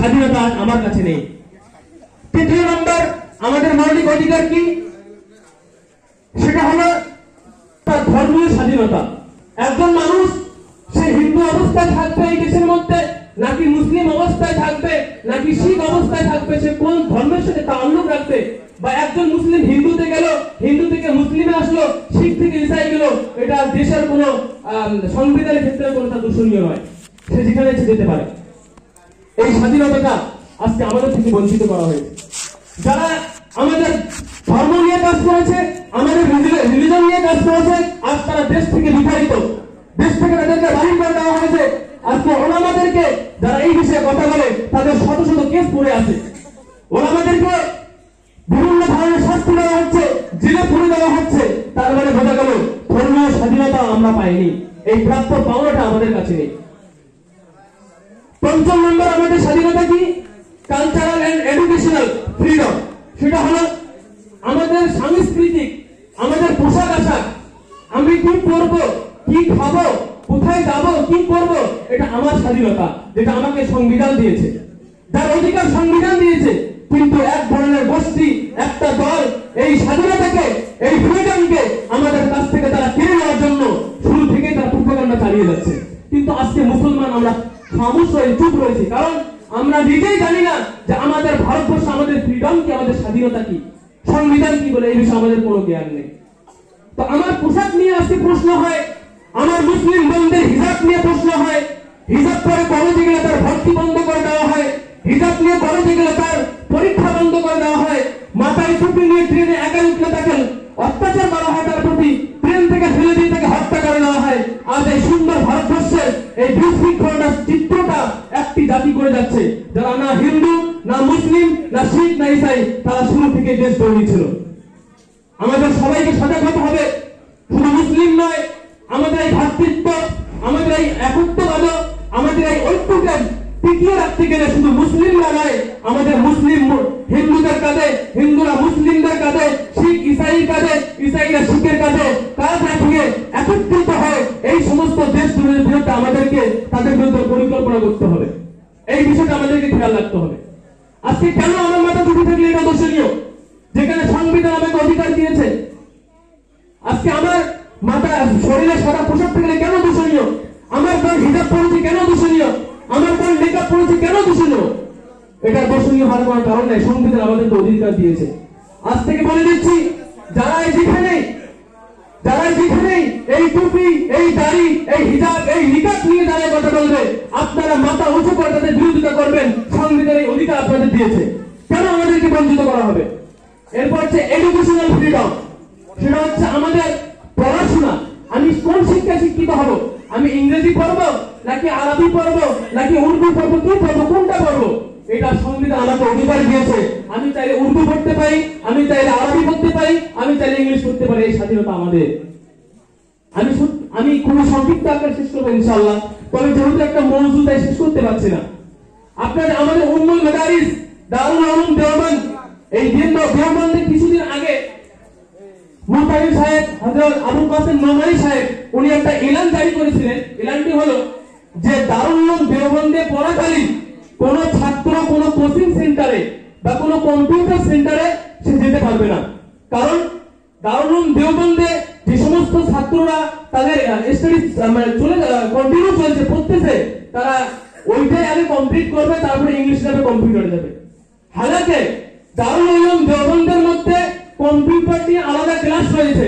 স্বাধীনতা আমার কাছে নেই। তৃতীয় নম্বর আমাদের মৌলিক অধিকার কি? সেটা হলো তার ধর্মীয় স্বাধীনতা। একজন মানুষ সে হিন্দু অবস্থায় থাকবে এই দেশের মধ্যে, নাকি মুসলিম অবস্থায় থাকবে, নাকি শিখ অবস্থায় থাকবে, সে কোন ধর্মের সাথে তাল্লুক রাখবে, বা একজন মুসলিম হিন্দুতে গেল, হিন্দু থেকে মুসলিমে আসলো, শিখ থেকে ইসাই গেল, এটা দেশের কোনো সংবিধানের ক্ষেত্রে কোনো দূষণীয় নয়, সে যেখানে যেতে পারে। এই স্বাধীনতাটা আজকে আমাদের থেকে বঞ্চিত করা হয়েছে। যারা আমাদের ধর্ম নিয়ে কাজ করেছে, আমাদের রিলিজন নিয়ে কাজ করেছে, আজ তারা দেশ থেকে বিতাড়িত, দেশ থেকে তাদেরকে বাহির করে দেওয়া হয়েছে। আজকে ওলামাদেরকে যারা এই বিষয়ে কথা বলে তাদের শত শত কেস পড়ে আছে, ওলামাদেরকে বিভিন্ন ধরনের শাস্তি দেওয়া হচ্ছে, জেলে পুরে দেওয়া হচ্ছে। তার মানে বোঝা গেল ধর্মীয় স্বাধীনতা আমরা পাইনি, এই প্রাপ্য পাওয়াটা আমাদের কাছে নেই। পঞ্চম নম্বর আমাদের স্বাধীনতা কি? Cultural and educational freedom. সেটা হলো আমাদের সাংস্কৃতিক, আমাদের পোশাক আশাক, আমি কি পরবো, কি খাবো, কোথায় যাব, কি করবো, এটা আমার স্বাধীনতা, যেটা আমাকে সংবিধান দিয়েছে, যার অধিকার সংবিধান দিয়েছে। কিন্তু এক ধরনের গোষ্ঠী, একটা দল এই স্বাধীনতাকে, এই ফ্রিডমকে আমাদের কাছ থেকে তারা কেড়ে নেওয়ার জন্য শুরু থেকে তারা প্রোপাগান্ডা চালিয়ে যাচ্ছে। কিন্তু আজকে মুসলমান আমরা খামোশ হয়ে চুপ রয়েছি, কারণ আমরা নিজেই জানি না যে আমাদের ভারতবর্ষ, আমাদের ফ্রিডম কি, আমাদের স্বাধীনতা কি, সংবিধান কি বলে, এই বিষয়ে আমাদের কোনো জ্ঞান নেই। তো আমার পোশাক নিয়ে আজকে প্রশ্ন হয়, আমার মুসলিম বোনদের হিজাব নিয়ে প্রশ্ন হয়, হিজাব পরে কলেজে গেলে তার ভর্তি বন্ধ করে দেওয়া হয়, হিজাব নিয়ে কলেজে গেলে তার পরীক্ষা বন্ধ করে দেওয়া হয়, মাথায় টুপি নিয়ে ট্রেনে একা উঠলে তাকে অত্যাচার করা হয়, তার প্রতি ট্রেন থেকে ফেলে দিয়ে তাকে হত্যা করে দেওয়া হয়। আজ এই সুন্দর ভারতবর্ষের এই বিশৃঙ্খলতার চিত্রটা একটি জাতি করে যাচ্ছে, যারা না হিন্দু, না মুসলিম, না শিখ, না ইসাই, তারা শুরু থেকে দেশ দৌড়ি ছিল। আমাদের সবাইকে সজাগ হতে হবে, শুধু মুসলিম নয়, আমাদের এই ভ্রাতৃত্ব, আমাদের এই একত্ববাদ, আমাদের এই ঐক্যকে টিকিয়ে রাখতে গেলে শুধু মুসলিমরা নয়, আমাদের মুসলিম হিন্দুদের কাঁধে, হিন্দুরা মুসলিমদের কাঁধে, শিখ ইসাইয়ের কাঁধে, ইসাইরা শিখের কাঁধে কাঁধ রেখে একত্রিত হয় এই সমস্ত দেশগুলোর বিরুদ্ধে আমাদেরকে তাদের বিরুদ্ধে পরিকল্পনা করতে হবে। এই বিষয়টা আমাদেরকে খেয়াল রাখতে হবে। আজকে কেন আমার মাথা টুপি থাকলে এটা দর্শনীয়, যেখানে সংবিধান আমাকে অধিকার দিয়েছে? আজকে আমার মাথা শরীরে সাদা পোশাক থাকলে কেন দূষণীয়? আমার বোন হিজাব পরেছে কেন দূষণীয়? আমার বোন মেকআপ পরেছে কেন দূষণীয়? এটা দূষণীয় হওয়ার কোনো কারণ নেই, সংবিধান আমাদেরকে অধিকার দিয়েছে। আজ থেকে বলে দিচ্ছি, যারা যেখানে এই টুপি, এই দাড়ি, এই হিজাব, এই নিকাব নিয়ে যারা কথা বলবে, আপনারা মাথা উঁচু করে তাদের বিরোধিতা করবেন। সংবিধান এই অধিকার আপনাদের দিয়েছে, কেন আমাদেরকে বঞ্চিত করা হবে? এরপর হচ্ছে এডুকেশনাল ফ্রিডম। সেটা হচ্ছে আমাদের পড়াশোনা, আমি কোন শিক্ষা শিক্ষিত হব, আমি ইংরেজি পড়বো, নাকি আরবি পড়বো, নাকি উর্দু পড়বো, কি পড়বো, কোনটা পড়বো, এটা সংবিধান আমাকে অধিকার দিয়েছে। আমি চাইলে উর্দু পড়তে পারি, আমি চাইলে আরবি পড়তে পারি, আমি চাইলে ইংলিশ পড়তে পারি, এই স্বাধীনতা আমাদের। আমি খুব সংক্ষিপ্ত আকারে শেষ করবো ইনশাআল্লাহ, তবে যেহেতু একটা মওজু তাই শেষ করতে পারছি না। আপনাদের আমাদের উম্মুল মাদারিস দারুল উলুম দেওবন্দ, এই দেওবন্দে কিছুদিন আগে মুফতি সাহেব হযরত আবুল কাসেম নোমানী সাহেব উনি একটা এলান জারি করেছিলেন। এলানটি হলো যে দারুল উলুম দেওবন্দে পড়াকালীন কোন ছাত্র কোন কোচিং সেন্টারে বা কোন কম্পিউটার সেন্টারে সে যেতে পারবে না, কারণ দারুল উলুম দেওবন্দে যে সমস্ত ছাত্ররা তাদের স্টাডিজ কন্টিনিউ চলছে, পড়তেছে, তারা ওইটাই আগে কমপ্লিট করবে, তারপরে ইংলিশ ল্যাবে কম্পিউটারে যাবে। হালাকে দারুল উলুম দেওবন্দের মধ্যে কম্পিউটার নিয়ে আলাদা ক্লাস রয়েছে,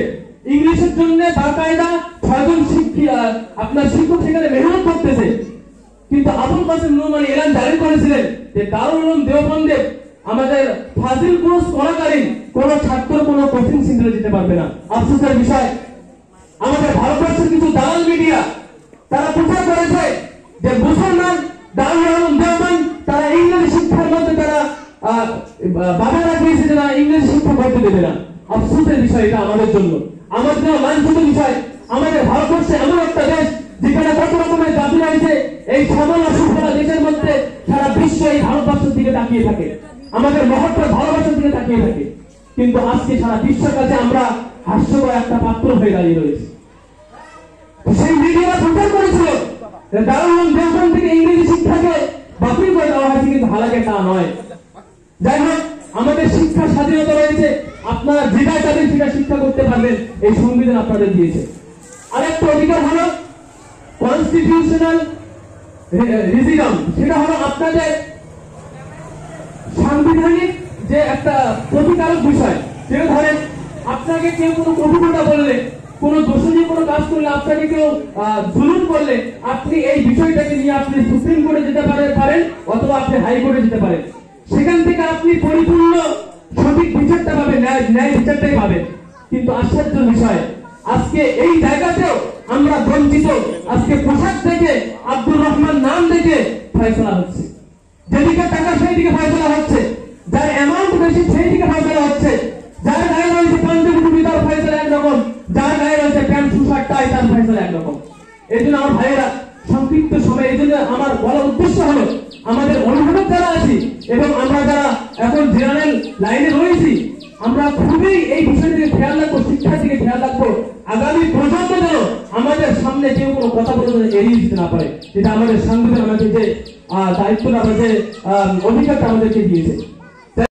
ইংলিশের জন্য বাকায়দা 6 জন শিক্ষক সেখানে মেহনত করতেছে। কিন্তু আবুল কাসেম নোমানী এলান জারি করেছিলেন যে দারুল উলুম দেওবন্দে আমাদের ফাজিল কোর্স করাকালীন কোন ছাত্র কোন কোচিং সেন্টারে যেতে পারবে না। আফসোসের বিষয়, আমাদের ভারতবর্ষের কিছু দালাল মিডিয়া তারা প্রচার করেছে যে মুসলমান দারুল উলুম দেওবন্দ তারা ইংরেজি শিক্ষার মধ্যে তারা বাধা রাখিয়েছে, যে তারা ইংরেজি শিক্ষা করতে দেবে না। আফসোসের বিষয় এটা আমাদের জন্য, আমাদের জন্য লাঞ্ছিত বিষয়। আমাদের ভারতবর্ষে এমন একটা দেশ যেখানে কত রকমের জাতি রয়েছে, এই সামান্য সুফলা দেশের মধ্যে সারা বিশ্ব এই ভারতবর্ষের দিকে তাকিয়ে থাকে, আমাদের মহত্তর ভালোবাসার দিকে তাকিয়ে থাকে। কিন্তু আজকে সারা বিশ্বের কাছে আমরা হাস্যকর একটা পাত্র হয়ে দাঁড়িয়ে রয়েছে। সেই মিডিয়া প্রচার করেছিল দারুল উলুম দেওবন্দ থেকে ইংরেজি শিক্ষাকে বাতিল করে দেওয়া হয়েছে, কিন্তু লাগে তা নয়। যাই হোক, আমাদের শিক্ষা স্বাধীনতা রয়েছে, আপনারা যেটা চাইবেন সেটা শিক্ষা করতে পারবেন, এই সংবিধান আপনাদের দিয়েছে। আরেকটা অধিকার হলো কনস্টিটিউশনাল রিজিডম, সেটা হলো আপনাদের সাংবিধানিক যে একটা প্রতিকারক বিষয়। যেটা ধরেন আপনাকে কেউ কোনো কটুকতা বললে, কোনো দোষণীয় কোনো কাজ করলে, আপনাকে কেউ জুলুম করলে, আপনি এই বিষয়টাকে নিয়ে আপনি সুপ্রিম কোর্টে যেতে পারেন অথবা আপনি হাইকোর্টে যেতে পারেন। সেখান থেকে আপনি পরিপূর্ণ সঠিক বিচারটা পাবেন, ন্যায় বিচারটাই পাবেন। কিন্তু আশ্চর্য বিষয়, আজকে এই জায়গাতেও আমরা বঞ্চিত। আজকে পোশাক থেকে, আব্দুর রহমান নাম দেখে ফয়সালা হচ্ছে, যেদিকে টাকা সেই দিকে ফয়সালা হচ্ছে, যার অ্যামাউন্ট বেশি সেই দিকে ফয়সালা হচ্ছে, যার গায়ে রয়েছে পাঞ্জাবি টুপি তার ফয়সালা একরকম, যার গায়ে রয়েছে প্যান্ট শার্ট টাই তার ফয়সালা একরকম। এই জন্য আমার ভাইয়েরা সংক্ষিপ্ত সময়, এই জন্য আমার বলার উদ্দেশ্য হলো আমাদের অভিভাবক যারা আছি এবং আমরা যারা এখন জেনারেল লাইনে রয়েছি, আমরা খুবই এই বিষয়টিকে খেয়াল রাখবো, শিক্ষার দিকে খেয়াল রাখবো। আগামী প্রজন্ম যেন আমাদের সামনে কেউ কোনো কথা বলে এড়িয়ে দিতে না পারে, যেটা আমাদের সংবিধান আমাদের যে দায়িত্বটা, আমাদের যে অধিকারটা আমাদেরকে দিয়েছে।